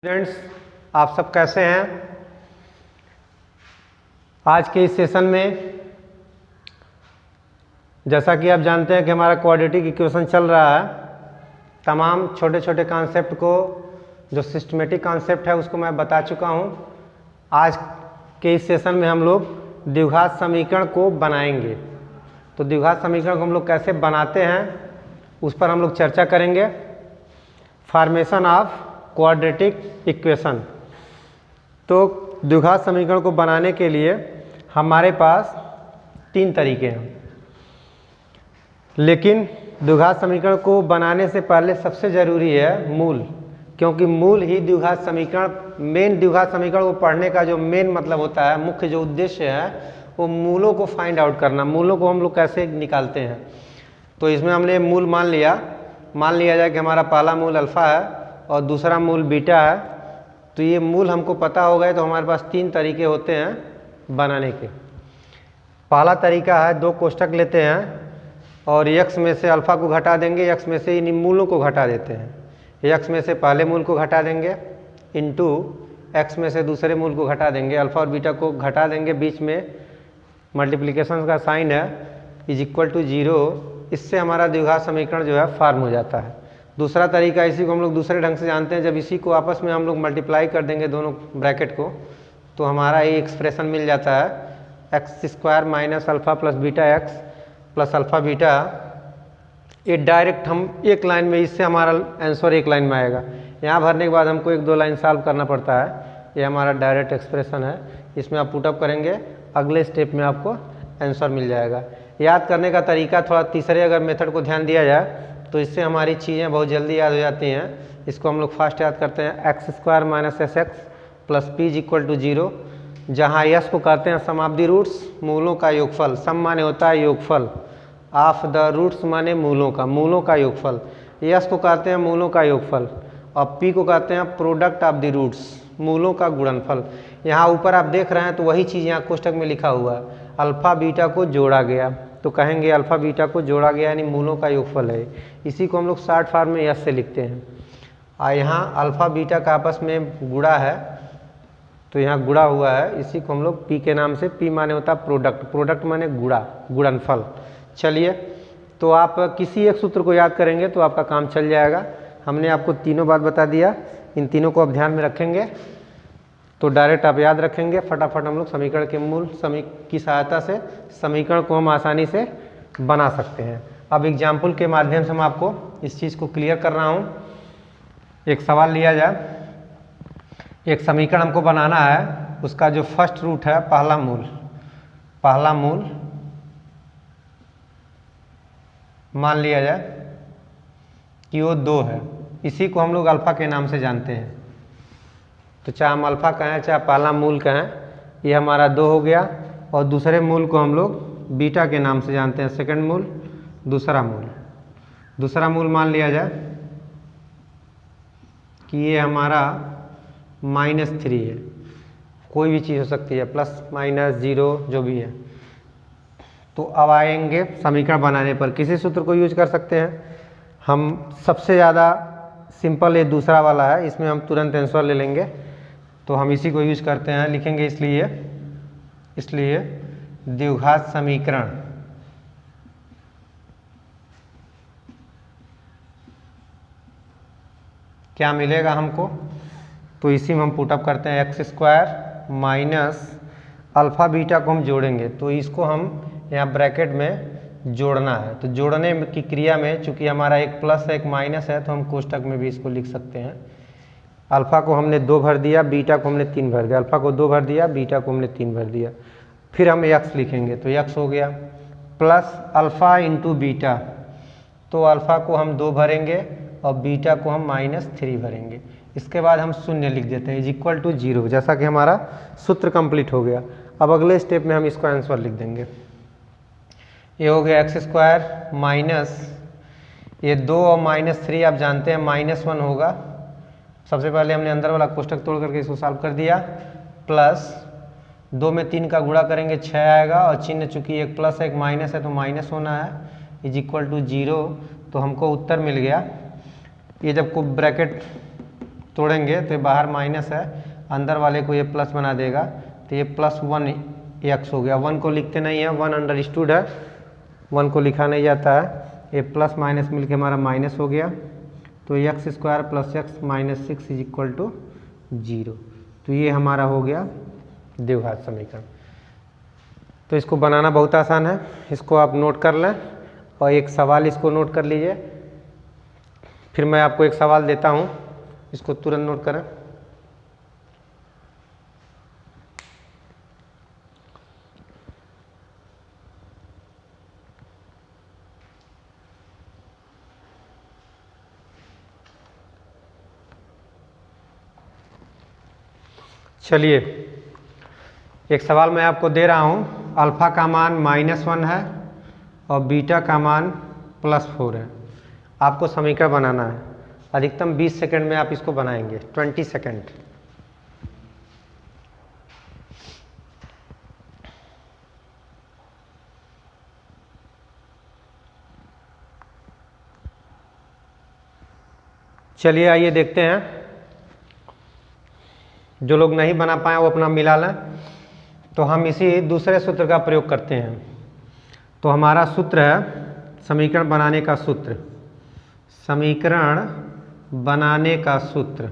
Students, आप सब कैसे हैं। आज के इस सेशन में जैसा कि आप जानते हैं कि हमारा क्वाड्रेटिक इक्वेशन चल रहा है। तमाम छोटे छोटे कॉन्सेप्ट को, जो सिस्टमेटिक कॉन्सेप्ट है, उसको मैं बता चुका हूं। आज के इस सेशन में हम लोग द्विघात समीकरण को बनाएंगे। तो द्विघात समीकरण को हम लोग कैसे बनाते हैं उस पर हम लोग चर्चा करेंगे। Formation of quadratic equation. तो द्विघात समीकरण को बनाने के लिए हमारे पास तीन तरीके हैं, लेकिन द्विघात समीकरण को बनाने से पहले सबसे ज़रूरी है मूल, क्योंकि मूल ही द्विघात समीकरण, मेन द्विघात समीकरण को पढ़ने का जो मेन मतलब होता है, मुख्य जो उद्देश्य है, वो मूलों को फाइंड आउट करना। मूलों को हम लोग कैसे निकालते हैं। तो इसमें हमने मूल मान लिया जाए कि हमारा पहला मूल अल्फ़ा है और दूसरा मूल बीटा है। तो ये मूल हमको पता हो गए तो हमारे पास तीन तरीके होते हैं बनाने के। पहला तरीका है, दो कोष्ठक लेते हैं और x में से अल्फ़ा को घटा देंगे, x में से इन मूलों को घटा देते हैं। x में से पहले मूल को घटा देंगे इंटू x में से दूसरे मूल को घटा देंगे, अल्फ़ा और बीटा को घटा देंगे, बीच में मल्टीप्लिकेशन का साइन है इज इक्वल टू 0। इससे हमारा द्विघात समीकरण जो है फॉर्म हो जाता है। दूसरा तरीका, इसी को हम लोग दूसरे ढंग से जानते हैं, जब इसी को आपस में हम लोग मल्टीप्लाई कर देंगे दोनों ब्रैकेट को, तो हमारा ये एक्सप्रेशन मिल जाता है x square minus alpha plus beta x plus alpha beta. ये डायरेक्ट हम एक लाइन में, इससे हमारा आंसर एक लाइन में आएगा। यहाँ भरने के बाद हमको एक दो लाइन सॉल्व करना पड़ता है। ये हमारा डायरेक्ट एक्सप्रेशन है, इसमें आप पुटअप करेंगे, अगले स्टेप में आपको आंसर मिल जाएगा। याद करने का तरीका थोड़ा तीसरे अगर मेथड को ध्यान दिया जाए तो इससे हमारी चीज़ें बहुत जल्दी याद हो जाती हैं। इसको हम लोग फास्ट याद करते हैं, x square minus S x plus P is equal to 0, जहाँ यस को कहते हैं सम ऑफ द रूट्स, मूलों का योगफल। सम माने होता है योगफल, ऑफ द रूट्स माने मूलों का योगफल। यस को कहते हैं मूलों का योगफल और पी को कहते हैं प्रोडक्ट ऑफ द रूट्स, मूलों का गुणनफल। यहाँ ऊपर आप देख रहे हैं तो वही चीज़ यहाँ कोष्ठक में लिखा हुआ है, अल्फ़ा बीटा को जोड़ा गया, तो कहेंगे अल्फ़ा बीटा को जोड़ा गया यानी मूलों का योगफल है। इसी को हम लोग शॉर्ट फॉर्म में यस से लिखते हैं। और यहाँ अल्फ़ा बीटा का आपस में गुणा है, तो यहाँ गुणा हुआ है, इसी को हम लोग पी के नाम से, पी माने होता है प्रोडक्ट, प्रोडक्ट माने गुणा, गुणनफल। चलिए, तो आप किसी एक सूत्र को याद करेंगे तो आपका काम चल जाएगा। हमने आपको तीनों बात बता दिया, इन तीनों को आप ध्यान में रखेंगे तो डायरेक्ट आप याद रखेंगे। फटाफट हम लोग समीकरण के मूल की सहायता से समीकरण को हम आसानी से बना सकते हैं। अब एग्जाम्पल के माध्यम से मैं आपको इस चीज़ को क्लियर कर रहा हूँ। एक सवाल लिया जाए, एक समीकरण हमको बनाना है, उसका जो फर्स्ट रूट है, पहला मूल मान लिया जाए कि वो 2 है। इसी को हम लोग अल्फ़ा के नाम से जानते हैं। तो चाहे हम अल्फ़ा कहें चाहे पहला मूल कहें, ये हमारा 2 हो गया। और दूसरे मूल को हम लोग बीटा के नाम से जानते हैं, सेकंड मूल, दूसरा मूल मान लिया जाए कि ये हमारा -3 है। कोई भी चीज़ हो सकती है, प्लस माइनस 0 जो भी है। तो अब आएंगे समीकरण बनाने पर, किसी सूत्र को यूज कर सकते हैं। हम सबसे ज़्यादा सिंपल ये दूसरा वाला है, इसमें हम तुरंत आंसर ले लेंगे, तो हम इसी को यूज करते हैं, लिखेंगे इसलिए द्विघात समीकरण क्या मिलेगा हमको, तो इसी में हम पुटअप करते हैं x square minus alpha beta को हम जोड़ेंगे, तो इसको हम यहाँ ब्रैकेट में जोड़ना है। तो जोड़ने की क्रिया में चूंकि हमारा एक प्लस है एक माइनस है, तो हम कोष्ठक में भी इसको लिख सकते हैं। अल्फ़ा को हमने 2 भर दिया, बीटा को हमने 3 भर दिया, अल्फ़ा को 2 भर दिया, बीटा को हमने 3 भर दिया। फिर हम एक्स लिखेंगे, तो एक्स हो गया प्लस अल्फ़ा इंटू बीटा, तो अल्फ़ा को हम 2 भरेंगे और बीटा को हम -3 भरेंगे। इसके बाद हम शून्य लिख देते हैं इज इक्वल टू 0, जैसा कि हमारा सूत्र कंप्लीट हो गया। अब अगले स्टेप में हम इसको आंसर लिख देंगे। ये हो गया एक्स स्क्वायर माइनस ये 2 और -3 आप जानते हैं -1 होगा। सबसे पहले हमने अंदर वाला कोष्ठक तोड़ करके इसको सॉल्व कर दिया, प्लस 2 में 3 का गुणा करेंगे 6 आएगा, और चिन्ह चूंकि एक प्लस है एक माइनस है तो माइनस होना है, इज इक्वल टू 0। तो हमको उत्तर मिल गया। ये जब को ब्रैकेट तोड़ेंगे तो ये बाहर माइनस है, अंदर वाले को ये प्लस बना देगा, तो ये +1x हो गया। 1 को लिखते नहीं है, 1 अंडरस्टूड है, 1 को लिखा नहीं जाता है। ये प्लस माइनस मिलके हमारा माइनस हो गया, तो x² + x - 6 = 0। तो ये हमारा हो गया द्विघात समीकरण। तो इसको बनाना बहुत आसान है, इसको आप नोट कर लें और एक सवाल इसको नोट कर लीजिए। फिर मैं आपको एक सवाल देता हूँ, इसको तुरंत नोट करें। चलिए, एक सवाल मैं आपको दे रहा हूँ, अल्फ़ा का मान -1 है और बीटा का मान +4 है। आपको समीकरण बनाना है, अधिकतम 20 सेकंड में आप इसको बनाएंगे, 20 सेकंड। चलिए आइए देखते हैं, जो लोग नहीं बना पाए वो अपना मिला लें। तो हम इसी दूसरे सूत्र का प्रयोग करते हैं। तो हमारा सूत्र है समीकरण बनाने का सूत्र, समीकरण बनाने का सूत्र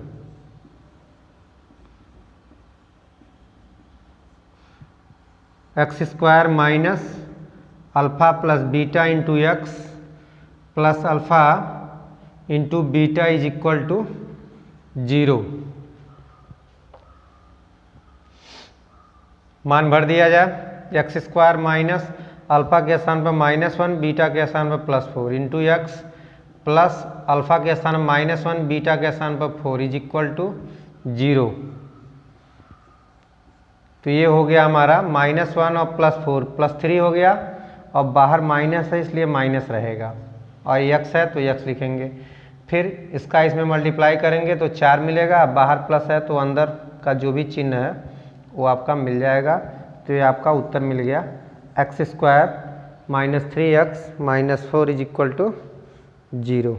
x² - alpha + beta × x + alpha × beta = 0। मान भर दिया जाए, x² - अल्फ़ा के स्थान पर -1, बीटा के स्थान पर +4 × x प्लस अल्फ़ा के स्थान -1, बीटा के स्थान पर 4 = 0। तो ये हो गया हमारा -1 और +4 +3 हो गया, और बाहर माइनस है इसलिए माइनस रहेगा, और x है तो x लिखेंगे। फिर इसका इसमें मल्टीप्लाई करेंगे तो 4 मिलेगा, बाहर प्लस है तो अंदर का जो भी चिन्ह है वो आपका मिल जाएगा। तो ये आपका उत्तर मिल गया, x² - 3x - 4 = 0।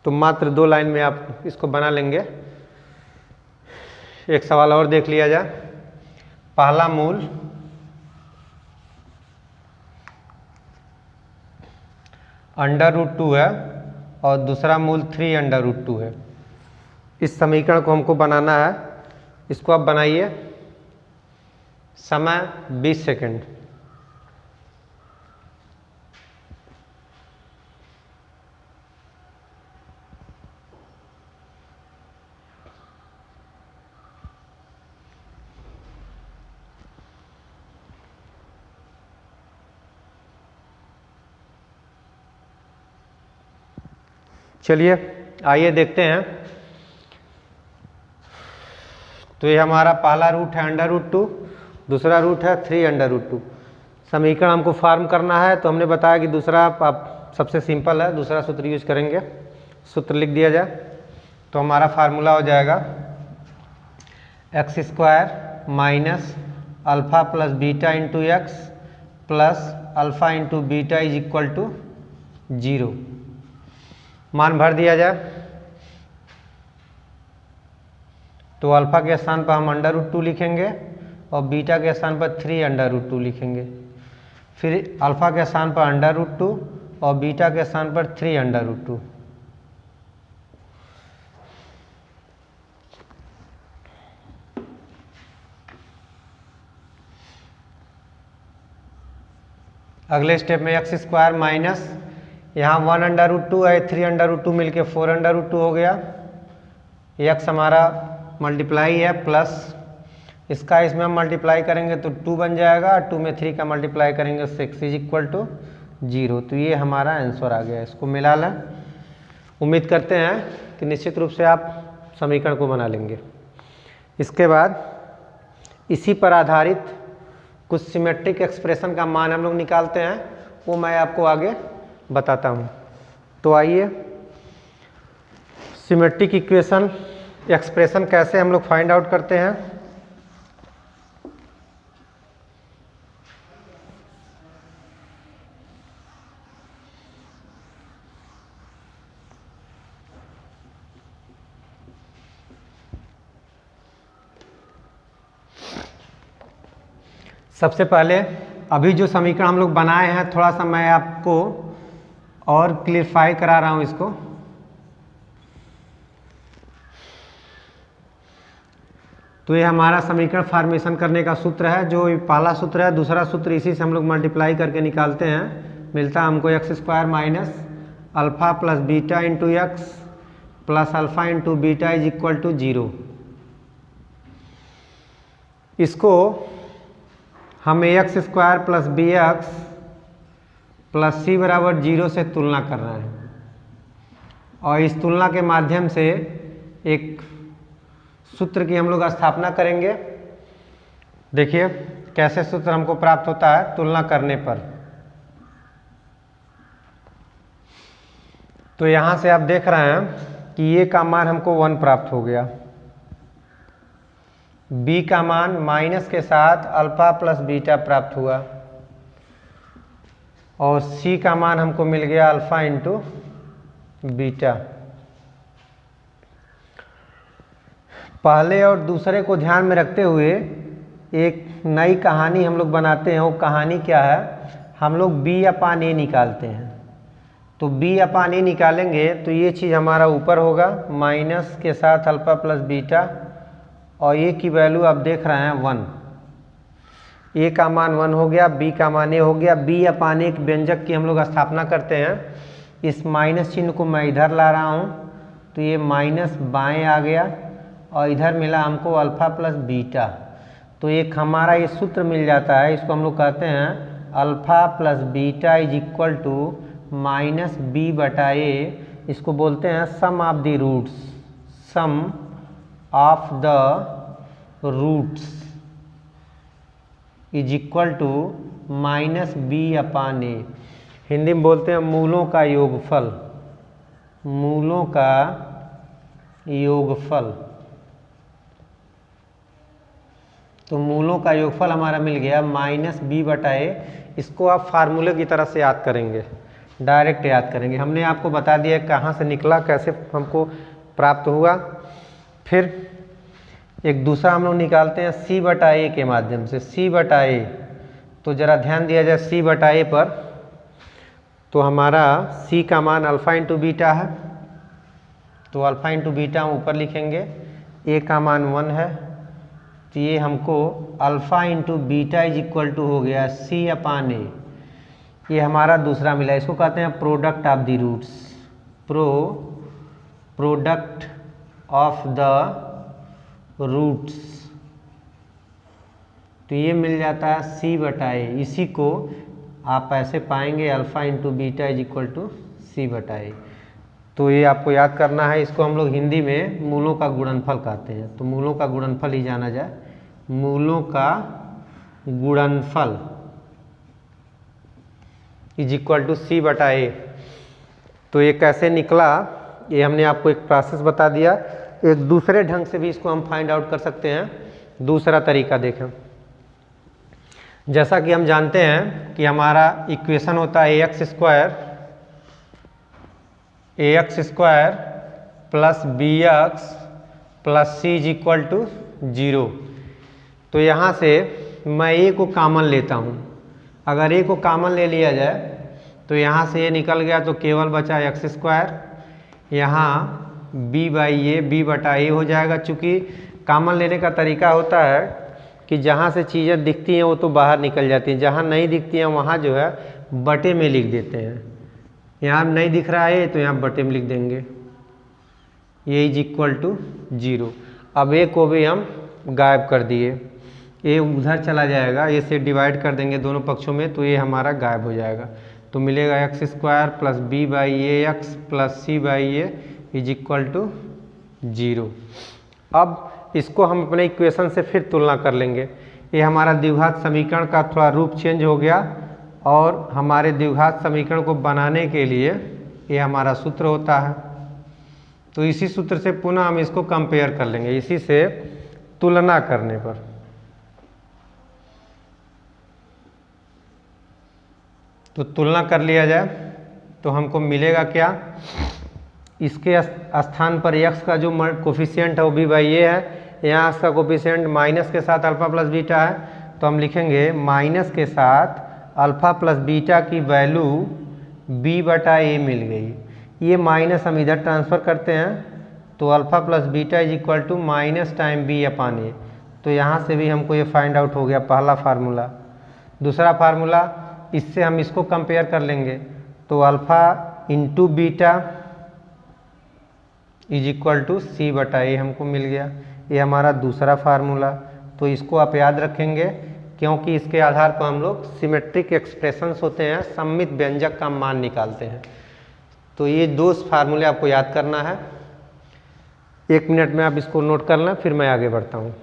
तो मात्र 2 लाइन में आप इसको बना लेंगे। एक सवाल और देख लिया जाए। पहला मूल √2 है और दूसरा मूल 3√2 है। इस समीकरण को हमको बनाना है, इसको आप बनाइए, समय 20 सेकंड। चलिए आइए देखते हैं। तो ये हमारा पहला रूट है √2, दूसरा रूट है 3√2। समीकरण हमको फॉर्म करना है, तो हमने बताया कि दूसरा आप सबसे सिंपल है, दूसरा सूत्र यूज करेंगे। सूत्र लिख दिया जाए तो हमारा फार्मूला हो जाएगा x² - alpha + beta × x + alpha × beta = 0। मान भर दिया जाए तो अल्फ़ा के स्थान पर हम √2 लिखेंगे और बीटा के स्थान पर 3√2 लिखेंगे। फिर अल्फ़ा के स्थान पर √2 और बीटा के स्थान पर 3√2। अगले स्टेप में x² माइनस, यहाँ 1√2 है, 3√2 मिलके 4√2 हो गया। x हमारा मल्टीप्लाई है प्लस, इसका इसमें हम मल्टीप्लाई करेंगे तो 2 बन जाएगा, 2 में 3 का मल्टीप्लाई करेंगे 6 = 0। तो ये हमारा आंसर आ गया। इसको मिला लें। उम्मीद करते हैं कि निश्चित रूप से आप समीकरण को बना लेंगे। इसके बाद इसी पर आधारित कुछ सिमेट्रिक एक्सप्रेशन का मान हम लोग निकालते हैं, वो मैं आपको आगे बताता हूँ। तो आइए, सिमेट्रिक इक्वेशन एक्सप्रेशन कैसे हम लोग फाइंड आउट करते हैं। सबसे पहले अभी जो समीकरण हम लोग बनाए हैं थोड़ा सा मैं आपको और क्लियरफाई करा रहा हूँ इसको। तो ये हमारा समीकरण फॉर्मेशन करने का सूत्र है, जो पहला सूत्र है। दूसरा सूत्र इसी से हम लोग मल्टीप्लाई करके निकालते हैं, मिलता है हमको x square minus alpha plus beta into x plus alpha into beta is equal to 0। इसको हम x square plus b x plus c बराबर 0 से तुलना कर रहे हैं, और इस तुलना के माध्यम से एक सूत्र की हम लोग स्थापना करेंगे। देखिए कैसे सूत्र हमको प्राप्त होता है तुलना करने पर। तो यहाँ से आप देख रहे हैं कि ये का मान हमको 1 प्राप्त हो गया, b का मान माइनस के साथ अल्फ़ा प्लस बीटा प्राप्त हुआ, और c का मान हमको मिल गया अल्फ़ा इंटू बीटा। पहले और दूसरे को ध्यान में रखते हुए एक नई कहानी हम लोग बनाते हैं। वो कहानी क्या है, हम लोग b अपान a निकालते हैं। तो b अपान a निकालेंगे तो ये चीज़ हमारा ऊपर होगा माइनस के साथ अल्फ़ा प्लस बीटा, और a की वैल्यू आप देख रहे हैं 1। a का मान 1 हो गया, b का मान a हो गया। b अपान a एक व्यंजक की हम लोग स्थापना करते हैं। इस माइनस चिन्ह को मैं इधर ला रहा हूँ, तो ये माइनस बाएं आ गया, और इधर मिला हमको अल्फ़ा प्लस बीटा। तो एक हमारा ये सूत्र मिल जाता है, इसको हम लोग कहते हैं alpha plus beta is equal to minus b बटा ए। इसको बोलते हैं sum of the roots, sum of the roots is equal to minus b upon a. Hindi में बोलते हैं मूलों का योगफल, मूलों का योगफल। तो मूलों का योगफल हमारा मिल गया माइनस बी बटा ए। इसको आप फार्मूले की तरह से याद करेंगे, डायरेक्ट याद करेंगे। हमने आपको बता दिया कहाँ से निकला, कैसे हमको प्राप्त हुआ। फिर एक दूसरा हम लोग निकालते हैं सी बटा ए के माध्यम से, सी बटा ए। तो ज़रा ध्यान दिया जाए सी बटा ए पर, तो हमारा सी का मान अल्फ़ा इंटू बीटा है, तो अल्फ़ा इंटू बीटा हम ऊपर लिखेंगे। ए का मान 1 है, तो ये हमको alpha into beta is equal to हो गया सी अपान ए। ये हमारा दूसरा मिला, इसको कहते हैं product of the roots, product of the roots. तो ये मिल जाता है सी बटा ए। इसी को आप ऐसे पाएंगे alpha into beta is equal to c बटा ए। तो ये आपको याद करना है। इसको हम लोग हिंदी में मूलों का गुणनफल कहते हैं। तो मूलों का गुणनफल ही जाना जाए, मूलों का गुणनफल इज इक्वल टू सी बटा ए। तो ये कैसे निकला, ये हमने आपको एक प्रोसेस बता दिया। एक दूसरे ढंग से भी इसको हम फाइंड आउट कर सकते हैं। दूसरा तरीका देखें, जैसा कि हम जानते हैं कि हमारा इक्वेशन होता है a x square plus b x plus c is equal to 0। तो यहाँ से मैं ए को कॉमन लेता हूँ। अगर ए को कॉमन ले लिया जाए तो यहाँ से ये निकल गया, तो केवल बचा एक्स स्क्वायर। यहाँ बी बाई ए, बी बटा ए हो जाएगा। चूँकि कॉमन लेने का तरीका होता है कि जहाँ से चीज़ें दिखती हैं वो तो बाहर निकल जाती हैं, जहाँ नहीं दिखती हैं वहाँ जो है बटे में लिख देते हैं। यहाँ नहीं दिख रहा है तो यहाँ बटे में लिख देंगे, ये इज इक्वल टू 0। अब ए को भी हम गायब कर दिए, ए उधर चला जाएगा, ए से डिवाइड कर देंगे दोनों पक्षों में, तो ये हमारा गायब हो जाएगा। तो मिलेगा x square plus b by a x plus c by a is equal to 0। अब इसको हम अपने इक्वेशन से फिर तुलना कर लेंगे। ये हमारा द्विघात समीकरण का थोड़ा रूप चेंज हो गया, और हमारे द्विघात समीकरण को बनाने के लिए ये हमारा सूत्र होता है। तो इसी सूत्र से पुनः हम इसको कंपेयर कर लेंगे, इसी से तुलना करने पर। तो तुलना कर लिया जाए तो हमको मिलेगा क्या, इसके स्थान पर x का जो कोफिशिएंट है वो b बाई ए है। यहाँ इसका कोफिशिएंट माइनस के साथ अल्फ़ा प्लस बीटा है, तो हम लिखेंगे माइनस के साथ अल्फ़ा प्लस बीटा की वैल्यू b/a मिल गई। ये माइनस हम इधर ट्रांसफ़र करते हैं तो alpha plus beta is equal to minus time b/a। तो यहाँ से भी हमको ये फाइंड आउट हो गया पहला फार्मूला। दूसरा फार्मूला, इससे हम इसको कंपेयर कर लेंगे तो alpha into beta is equal to c/a हमको मिल गया। ये हमारा दूसरा फार्मूला। तो इसको आप याद रखेंगे क्योंकि इसके आधार पर हम लोग सिमेट्रिक एक्सप्रेशंस होते हैं, सममित व्यंजक का मान निकालते हैं। तो ये दो फार्मूले आपको याद करना है। 1 मिनट में आप इसको नोट कर लें, फिर मैं आगे बढ़ता हूँ।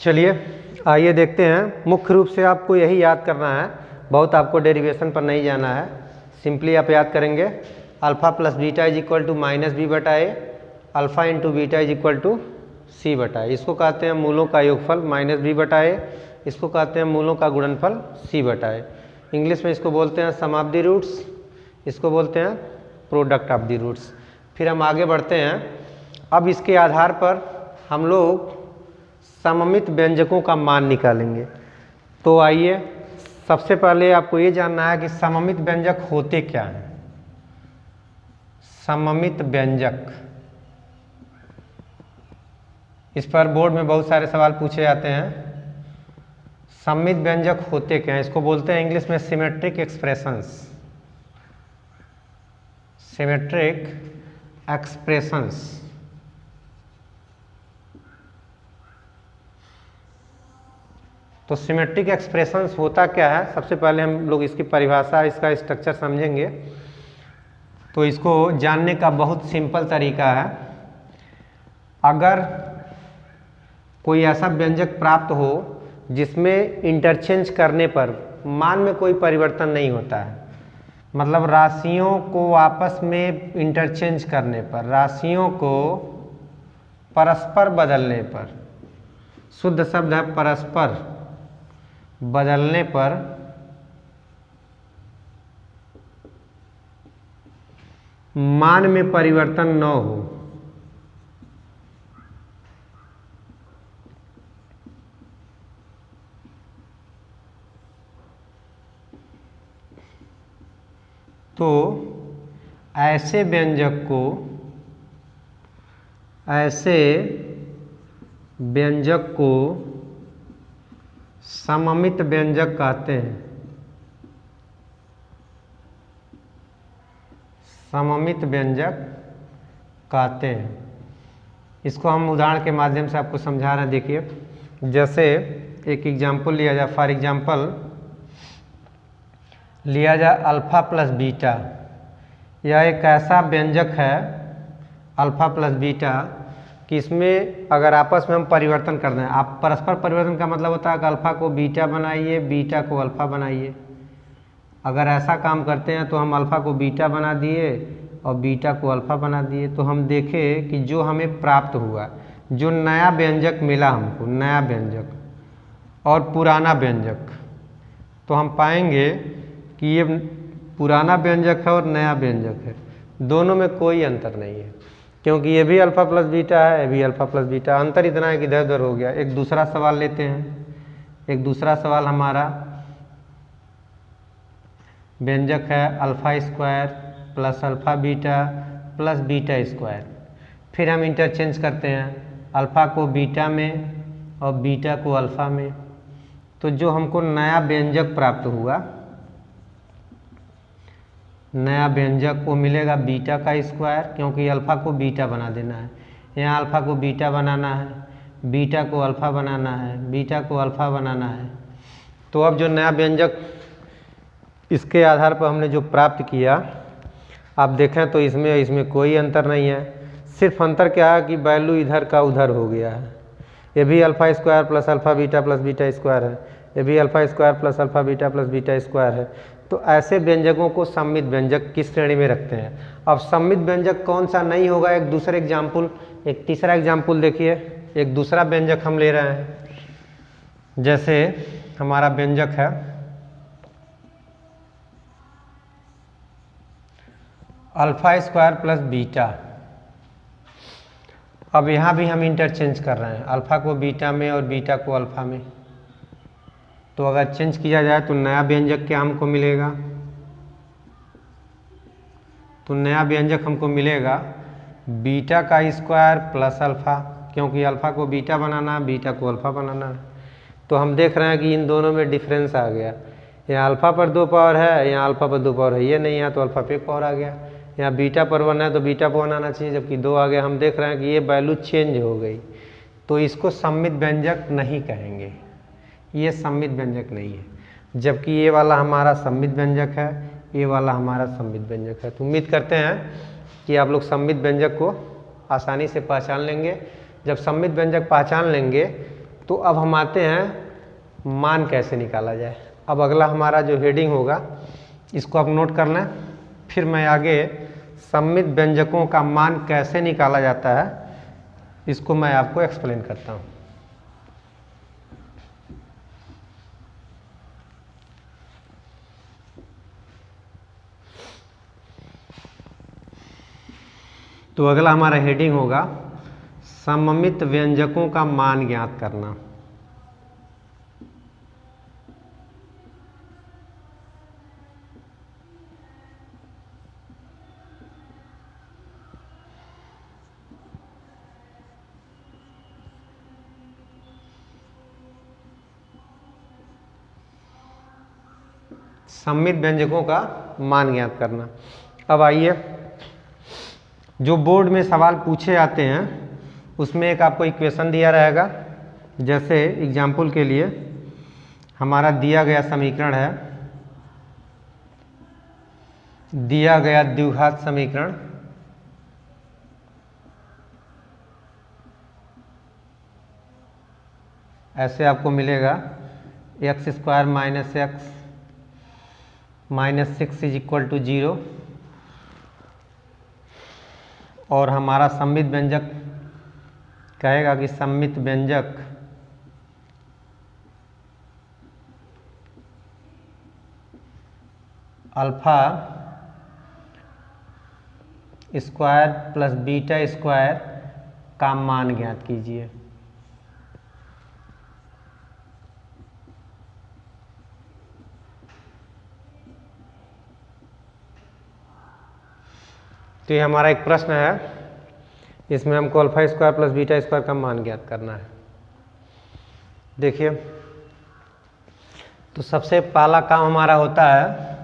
चलिए आइए देखते हैं। मुख्य रूप से आपको यही याद करना है, बहुत आपको डेरिवेशन पर नहीं जाना है। सिंपली आप याद करेंगे alpha plus beta is equal to minus b/a, alpha into beta is equal to c/a। इसको कहते हैं मूलों का योगफल माइनस b/a, इसको कहते हैं मूलों का गुणनफल c/a। इंग्लिश में इसको बोलते हैं सम ऑफ द रूट्स, इसको बोलते हैं प्रोडक्ट ऑफ द रूट्स। फिर हम आगे बढ़ते हैं। अब इसके आधार पर हम लोग सममित व्यंजकों का मान निकालेंगे। तो आइए, सबसे पहले आपको ये जानना है कि सममित व्यंजक होते क्या हैं। सममित व्यंजक, इस पर बोर्ड में बहुत सारे सवाल पूछे जाते हैं। सममित व्यंजक होते क्या हैं, इसको बोलते हैं इंग्लिश में सिमेट्रिक एक्सप्रेशंस। Symmetric expressions. तो सिमेट्रिक एक्सप्रेशंस होता क्या है, सबसे पहले हम लोग इसकी परिभाषा, इसका स्ट्रक्चर समझेंगे। तो इसको जानने का बहुत सिंपल तरीका है। अगर कोई ऐसा व्यंजक प्राप्त हो जिसमें इंटरचेंज करने पर मान में कोई परिवर्तन नहीं होता है, मतलब राशियों को आपस में इंटरचेंज करने पर, राशियों को परस्पर बदलने पर, शुद्ध शब्द है परस्पर बदलने पर मान में परिवर्तन न हो, तो ऐसे व्यंजक को सममित व्यंजक कहते हैं। सममित व्यंजक कहते हैं। इसको हम उदाहरण के माध्यम से आपको समझा रहे हैं। देखिए, जैसे एक एग्जाम्पल लिया जाए, फॉर एग्जाम्पल लिया जाए अल्फ़ा प्लस बीटा। यह एक ऐसा व्यंजक है अल्फ़ा प्लस बीटा कि इसमें अगर आपस में हम परिवर्तन कर दें, आप परस्पर परिवर्तन का मतलब होता है कि अल्फ़ा को बीटा बनाइए, बीटा को अल्फ़ा बनाइए। अगर ऐसा काम करते हैं तो हम अल्फ़ा को बीटा बना दिए और बीटा को अल्फ़ा बना दिए, तो हम देखें कि जो हमें प्राप्त हुआ, जो नया व्यंजक मिला हमको, नया व्यंजक और पुराना व्यंजक, तो हम पाएंगे कि ये पुराना व्यंजक है और नया व्यंजक है, दोनों में कोई अंतर नहीं है, क्योंकि ये भी अल्फ़ा प्लस बीटा है, ये भी अल्फ़ा प्लस बीटा। अंतर इतना है कि इधर उधर हो गया। एक दूसरा सवाल लेते हैं। एक दूसरा सवाल हमारा व्यंजक है alpha square plus alpha beta plus beta square. फिर हम इंटरचेंज करते हैं अल्फ़ा को बीटा में और बीटा को अल्फ़ा में। तो जो हमको नया व्यंजक प्राप्त हुआ, नया व्यंजक को मिलेगा बीटा का स्क्वायर, क्योंकि अल्फ़ा को बीटा बना देना है। यहाँ अल्फ़ा को बीटा बनाना है, बीटा को अल्फ़ा बनाना है, बीटा को अल्फ़ा बनाना है। तो अब जो नया व्यंजक इसके आधार पर हमने जो प्राप्त किया, आप देखें तो इसमें कोई अंतर नहीं है। सिर्फ अंतर क्या है कि वैल्यू इधर का उधर हो गया है। ये भी alpha square plus alpha beta plus beta square है, ये भी alpha square plus alpha beta plus beta square है। तो ऐसे व्यंजकों को सममित व्यंजक किस श्रेणी में रखते हैं। अब सममित व्यंजक कौन सा नहीं होगा, एक दूसरे एग्जाम्पल, एक तीसरा एग्जाम्पल देखिए। एक दूसरा व्यंजक हम ले रहे हैं, जैसे हमारा व्यंजक है अल्फ़ा स्क्वायर प्लस बीटा। अब यहाँ भी हम इंटरचेंज कर रहे हैं, अल्फ़ा को बीटा में और बीटा को अल्फ़ा में। तो अगर चेंज किया जाए तो नया व्यंजक क्या हमको मिलेगा, तो नया व्यंजक हमको मिलेगा बीटा का स्क्वायर प्लस अल्फ़ा, क्योंकि अल्फ़ा को बीटा बनाना है, बीटा को अल्फ़ा बनाना है। तो हम देख रहे हैं कि इन दोनों में डिफरेंस आ गया। यहाँ अल्फ़ा पर 2 पावर है, यहाँ अल्फ़ा पर 2 पावर है, ये नहीं है तो अल्फ़ा पे 1 पावर आ गया। यहाँ बीटा पर 1 है तो बीटा पर 1 आना चाहिए, जबकि 2 आ गया। हम देख रहे हैं कि ये वैल्यू चेंज हो गई, तो इसको सममित व्यंजक नहीं कहेंगे, ये सममित व्यंजक नहीं है। जबकि ये वाला हमारा सममित व्यंजक है, ये वाला हमारा सममित व्यंजक है। तो उम्मीद करते हैं कि आप लोग सममित व्यंजक को आसानी से पहचान लेंगे। जब सममित व्यंजक पहचान लेंगे तो अब हम आते हैं मान कैसे निकाला जाए। अब अगला हमारा जो हेडिंग होगा इसको आप नोट करना है, फिर मैं आगे सममित व्यंजकों का मान कैसे निकाला जाता है इसको मैं आपको एक्सप्लेन करता हूँ। तो अगला हमारा हेडिंग होगा सममित व्यंजकों का मान ज्ञात करना। सममित व्यंजकों का मान ज्ञात करना। अब आइए, जो बोर्ड में सवाल पूछे जाते हैं उसमें एक आपको इक्वेशन दिया रहेगा। जैसे एग्जाम्पल के लिए हमारा दिया गया समीकरण है, दिया गया द्विघात समीकरण ऐसे आपको मिलेगा x square minus x minus 6 is equal to 0, और हमारा सममित व्यंजक कहेगा कि सममित व्यंजक alpha square plus beta square का मान ज्ञात कीजिए। तो ये हमारा एक प्रश्न है, इसमें हमको alpha square plus beta square का मान ज्ञात करना है। देखिए, तो सबसे पहला काम हमारा होता है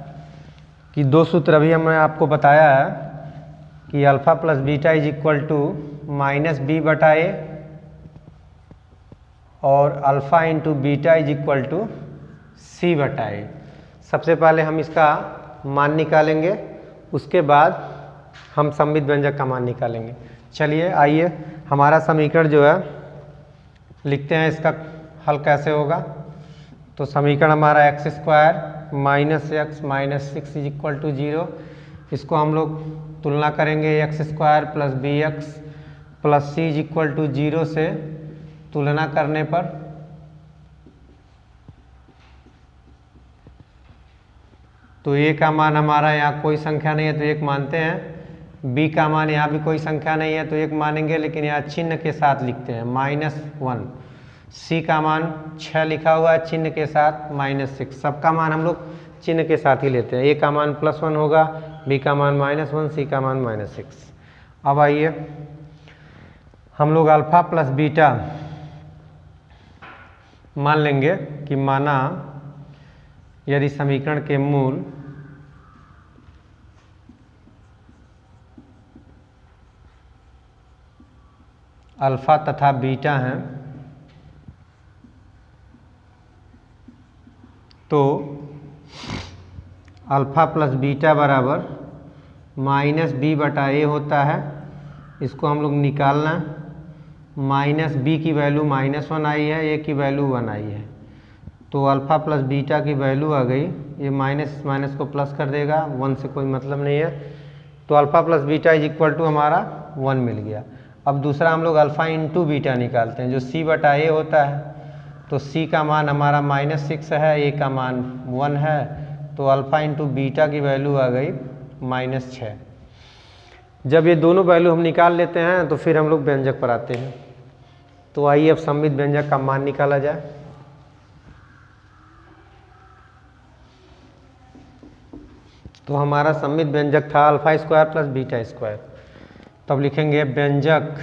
कि 2 सूत्र अभी हमने आपको बताया है कि alpha plus beta is equal to minus b बटा ए और alpha into beta is equal to c बटा ए। सबसे पहले हम इसका मान निकालेंगे, उसके बाद हम सममित व्यंजक का मान निकालेंगे। चलिए आइए, हमारा समीकरण जो है लिखते हैं, इसका हल कैसे होगा। तो समीकरण हमारा x square minus x minus 6 is equal to 0, इसको हम लोग तुलना करेंगे x square plus b x plus c is equal to 0 से। तुलना करने पर तो ए का मान हमारा यहाँ कोई संख्या नहीं है तो 1 मानते हैं, बी का मान यहाँ भी कोई संख्या नहीं है तो 1 मानेंगे, लेकिन यहाँ चिन्ह के साथ लिखते हैं -1। सी का मान 6 लिखा हुआ है चिन्ह के साथ -6, सबका मान हम लोग चिन्ह के साथ ही लेते हैं। ए का मान +1 होगा, बी का मान -1, सी का मान -6। अब आइए, हम लोग अल्फा प्लस बीटा मान लेंगे कि माना यदि समीकरण के मूल अल्फा तथा बीटा हैं तो अल्फ़ा प्लस बीटा बराबर माइनस बी बटा ए होता है। इसको हम लोग निकालना, माइनस बी की वैल्यू -1 आई है, ए की वैल्यू 1 आई है, तो अल्फ़ा प्लस बीटा की वैल्यू आ गई, ये माइनस माइनस को प्लस कर देगा, 1 से कोई मतलब नहीं है, तो alpha plus beta is equal to हमारा 1 मिल गया। अब दूसरा हम लोग अल्फ़ा इंटू बीटा निकालते हैं, जो सी बटा ए होता है, तो सी का मान हमारा -6 है, ए का मान 1 है, तो अल्फ़ा इंटू बीटा की वैल्यू आ गई -6। जब ये दोनों वैल्यू हम निकाल लेते हैं तो फिर हम लोग व्यंजक पर आते हैं। तो आइए अब सममित व्यंजक का मान निकाला जाए। तो हमारा सममित व्यंजक था alpha square plus beta square, तब लिखेंगे व्यंजक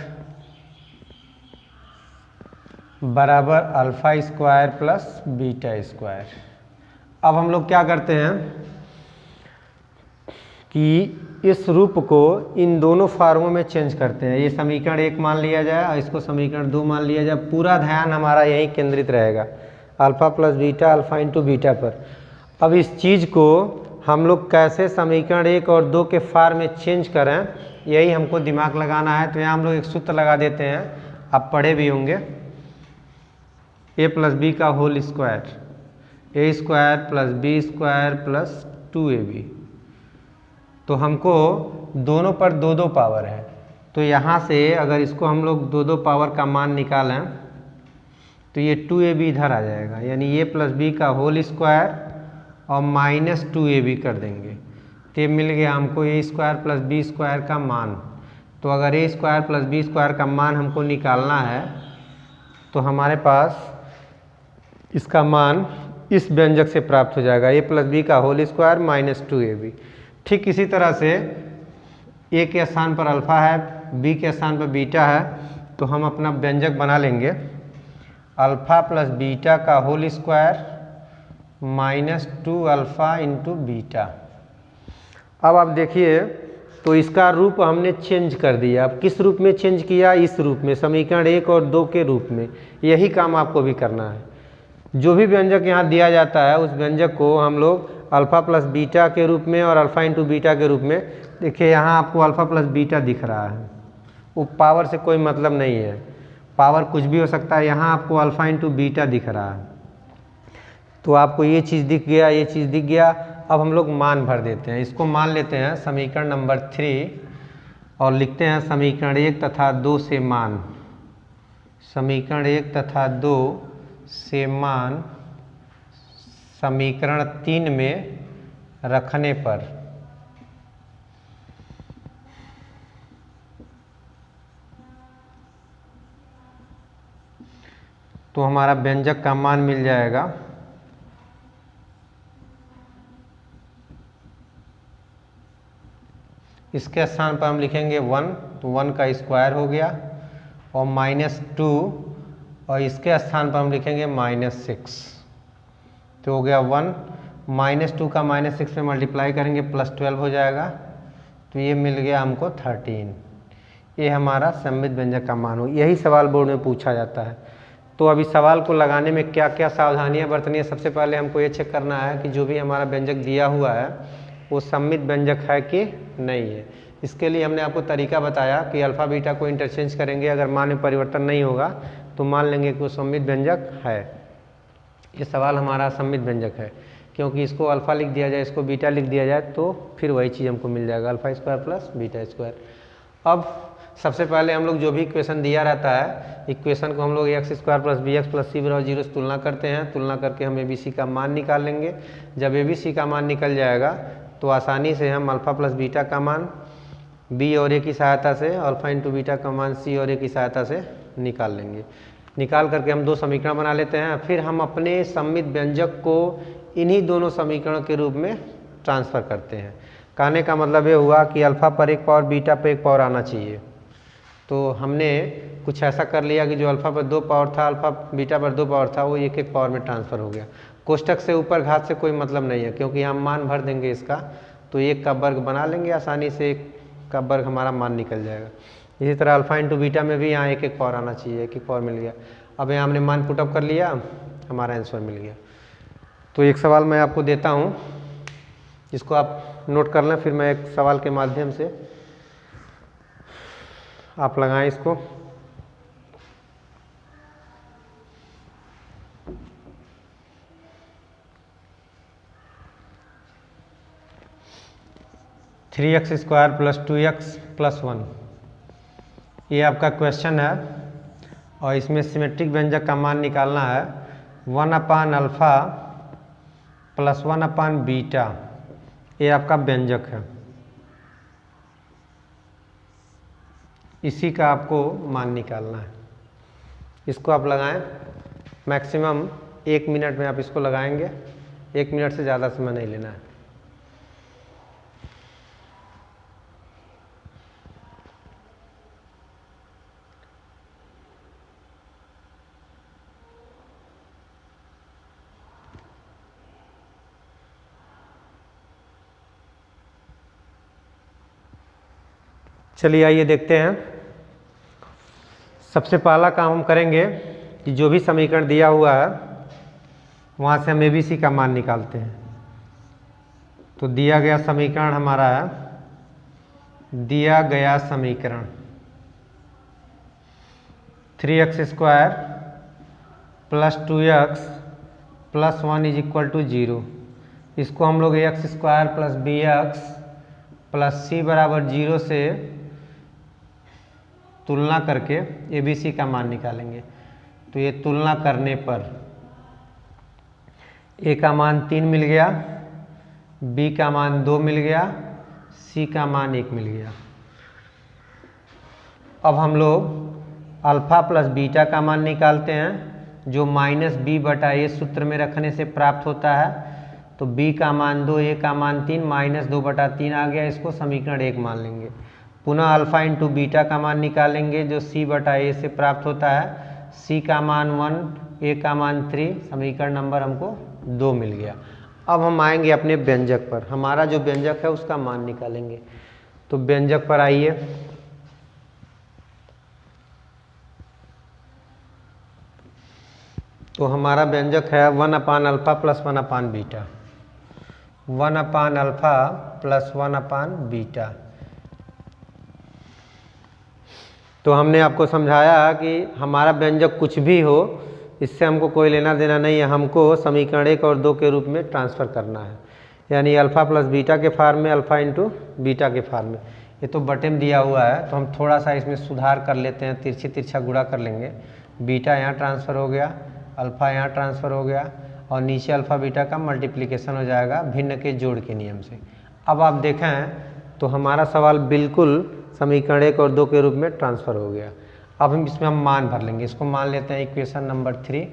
बराबर alpha square plus beta square. अब हम लोग क्या करते हैं कि इस रूप को इन दोनों फार्मों में चेंज करते हैं। ये समीकरण 1 मान लिया जाए और इसको समीकरण 2 मान लिया जाए। पूरा ध्यान हमारा यहीं केंद्रित रहेगा, alpha plus beta, alpha into beta पर। अब इस चीज़ को हम लोग कैसे समीकरण 1 और 2 के फार्म में चेंज करें, यही हमको दिमाग लगाना है। तो यहाँ हम लोग एक सूत्र लगा देते हैं, आप पढ़े भी होंगे, ए प्लस बी का whole square, a square plus b square plus 2ab। तो हमको दोनों पर 2 पावर है, तो यहाँ से अगर इसको हम लोग 2 पावर का मान निकालें तो ये 2ab इधर आ जाएगा, यानी ए प्लस बी का होल स्क्वायर और -2ab कर देंगे, तो ये मिल गया हमको ए स्क्वायर प्लस बी स्क्वायर का मान। तो अगर ए स्क्वायर प्लस बी स्क्वायर का मान हमको निकालना है तो हमारे पास इसका मान इस व्यंजक से प्राप्त हो जाएगा, ए प्लस बी का होल स्क्वायर -2ab। ठीक इसी तरह से ए के स्थान पर अल्फ़ा है, बी के स्थान पर बीटा है, तो हम अपना व्यंजक बना लेंगे अल्फ़ा प्लस बीटा का whole square -2 alpha into beta. अब आप देखिए, तो इसका रूप हमने चेंज कर दिया। अब किस रूप में चेंज किया? इस रूप में, समीकरण 1 और 2 के रूप में। यही काम आपको भी करना है। जो भी व्यंजक यहाँ दिया जाता है उस व्यंजक को हम लोग अल्फ़ा प्लस बीटा के रूप में और अल्फ़ा इंटू बीटा के रूप में, देखिए यहाँ आपको अल्फ़ा प्लस बीटा दिख रहा है, वो पावर से कोई मतलब नहीं है, पावर कुछ भी हो सकता है। यहाँ आपको अल्फ़ा इंटू बीटा दिख रहा है, तो आपको ये चीज़ दिख गया, ये चीज़ दिख गया। अब हम लोग मान भर देते हैं। इसको मान लेते हैं समीकरण नंबर 3 और लिखते हैं समीकरण 1 तथा 2 से मान, समीकरण 1 तथा 2 से मान समीकरण 3 में रखने पर तो हमारा व्यंजक का मान मिल जाएगा इसके स्थान पर हम लिखेंगे 1, तो 1 का स्क्वायर हो गया, और -2, और इसके स्थान पर हम लिखेंगे -6, तो हो गया 1, -2 का -6 में मल्टीप्लाई करेंगे +12 हो जाएगा, तो ये मिल गया हमको 13। ये हमारा सममित व्यंजक का मान हो। यही सवाल बोर्ड में पूछा जाता है। तो अभी सवाल को लगाने में क्या क्या सावधानियां बरतनी है? सबसे पहले हमको ये चेक करना है कि जो भी हमारा व्यंजक दिया हुआ है वो सममित व्यंजक है कि नहीं है। इसके लिए हमने आपको तरीका बताया कि अल्फ़ा बीटा को इंटरचेंज करेंगे, अगर मान में परिवर्तन नहीं होगा तो मान लेंगे कि वो सममित व्यंजक है। ये सवाल हमारा सममित व्यंजक है, क्योंकि इसको अल्फ़ा लिख दिया जाए, इसको बीटा लिख दिया जाए, तो फिर वही चीज़ हमको मिल जाएगा, alpha square plus beta square. अब सबसे पहले हम लोग जो भी इक्वेशन दिया रहता है, इक्वेशन को हम लोग x square plus b x plus c बराबर 0 से तुलना करते हैं। तुलना करके हम ABC का मान निकाल लेंगे। जब ABC का मान निकल जाएगा तो आसानी से हम अल्फ़ा प्लस बीटा का मान B और A की सहायता से, अल्फ़ा इंटू बीटा का मान C और A की सहायता से निकाल लेंगे। निकाल करके हम 2 समीकरण बना लेते हैं। फिर हम अपने सममित व्यंजक को इन्हीं दोनों समीकरणों के रूप में ट्रांसफ़र करते हैं। कहने का मतलब ये हुआ कि अल्फ़ा पर 1 पावर, बीटा पर 1 पावर आना चाहिए। तो हमने कुछ ऐसा कर लिया कि जो अल्फ़ा पर 2 पावर था, अल्फ़ा बीटा पर 2 पावर था, वो 1 पावर में ट्रांसफ़र हो गया। कोष्टक से ऊपर घात से कोई मतलब नहीं है, क्योंकि हम मान भर देंगे इसका, तो 1 का वर्ग बना लेंगे आसानी से, 1 का वर्ग हमारा मान निकल जाएगा। इसी तरह अल्फ़ा इंटू बीटा में भी यहाँ 1 पावर आना चाहिए, 1 पावर मिल गया। अब यहाँ हमने मान पुटअप कर लिया, हमारा आंसर मिल गया। तो एक सवाल मैं आपको देता हूँ जिसको आप नोट कर लें, फिर मैं एक सवाल के माध्यम से आप लगाएं इसको। Three x square plus 2x plus 1, ये आपका क्वेश्चन है और इसमें सिमेट्रिक व्यंजक का मान निकालना है। 1/अल्फा प्लस 1/बीटा, ये आपका व्यंजक है, इसी का आपको मान निकालना है। इसको आप लगाएं, मैक्सिमम 1 मिनट में आप इसको लगाएंगे, 1 मिनट से ज़्यादा समय नहीं लेना है। चलिए आइए देखते हैं। सबसे पहला काम हम करेंगे कि जो भी समीकरण दिया हुआ है वहाँ से हम ABC का मान निकालते हैं। तो दिया गया समीकरण हमारा है, दिया गया समीकरण 3x square plus 2x plus 1 is equal to 0। इसको हम लोग ax square plus bx plus c बराबर 0 से तुलना करके ABC का मान निकालेंगे। तो ये तुलना करने पर A का मान 3 मिल गया, B का मान 2 मिल गया, C का मान 1 मिल गया। अब हम लोग अल्फा प्लस बीटा का मान निकालते हैं, जो -b/a सूत्र में रखने से प्राप्त होता है। तो B का मान 2, A का मान 3, -2/3 आ गया। इसको समीकरण 1 मान लेंगे। पुनः अल्फा इंटू बीटा का मान निकालेंगे, जो c/a से प्राप्त होता है। C का मान 1, A का मान 3, समीकरण नंबर हमको 2 मिल गया। अब हम आएंगे अपने व्यंजक पर, हमारा जो व्यंजक है उसका मान निकालेंगे। तो व्यंजक पर आइए, तो हमारा व्यंजक है 1/अल्फा प्लस 1/बीटा, 1/अल्फा प्लस 1/बीटा। तो हमने आपको समझाया कि हमारा व्यंजक कुछ भी हो, इससे हमको कोई लेना देना नहीं है, हमको समीकरण 1 और 2 के रूप में ट्रांसफ़र करना है। यानी अल्फ़ा प्लस बीटा के फार्म में, अल्फ़ा इंटू बीटा के फार्म में। ये तो बटे में दिया हुआ है, तो हम थोड़ा सा इसमें सुधार कर लेते हैं, तिरछी तिरछा गुणा कर लेंगे। बीटा यहाँ ट्रांसफ़र हो गया, अल्फ़ा यहाँ ट्रांसफ़र हो गया, और नीचे अल्फ़ा बीटा का मल्टीप्लिकेशन हो जाएगा भिन्न के जोड़ के नियम से। अब आप देखें तो हमारा सवाल बिल्कुल समीकरण 1 और 2 के रूप में ट्रांसफ़र हो गया। अब हम इसमें मान भर लेंगे। इसको मान लेते हैं इक्वेशन नंबर 3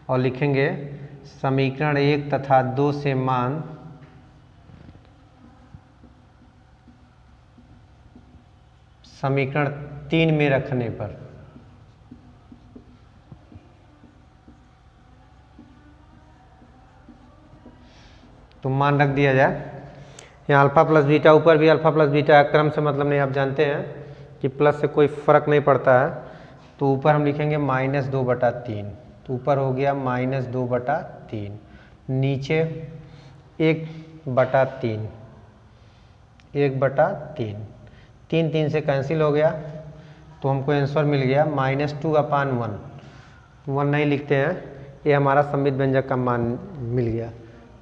और लिखेंगे समीकरण 1 तथा 2 से मान समीकरण 3 में रखने पर तो मान रख दिया जाए। यहाँ अल्फ़ा प्लस बीटा, ऊपर भी अल्फ़ा प्लस बीटा क्रम से मतलब नहीं, आप जानते हैं कि प्लस से कोई फ़र्क नहीं पड़ता है। तो ऊपर हम लिखेंगे -2/3, तो ऊपर हो गया -2/3, नीचे 1/3, 1/3, 3 से कैंसिल हो गया, तो हमको आंसर मिल गया -2/1। 1 नहीं लिखते हैं, ये हमारा सममित व्यंजक का मान मिल गया।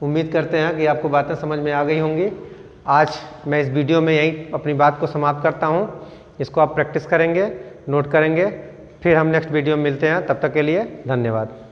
उम्मीद करते हैं कि आपको बातें समझ में आ गई होंगी। आज मैं इस वीडियो में यही अपनी बात को समाप्त करता हूँ। इसको आप प्रैक्टिस करेंगे, नोट करेंगे, फिर हम नेक्स्ट वीडियो में मिलते हैं। तब तक के लिए धन्यवाद।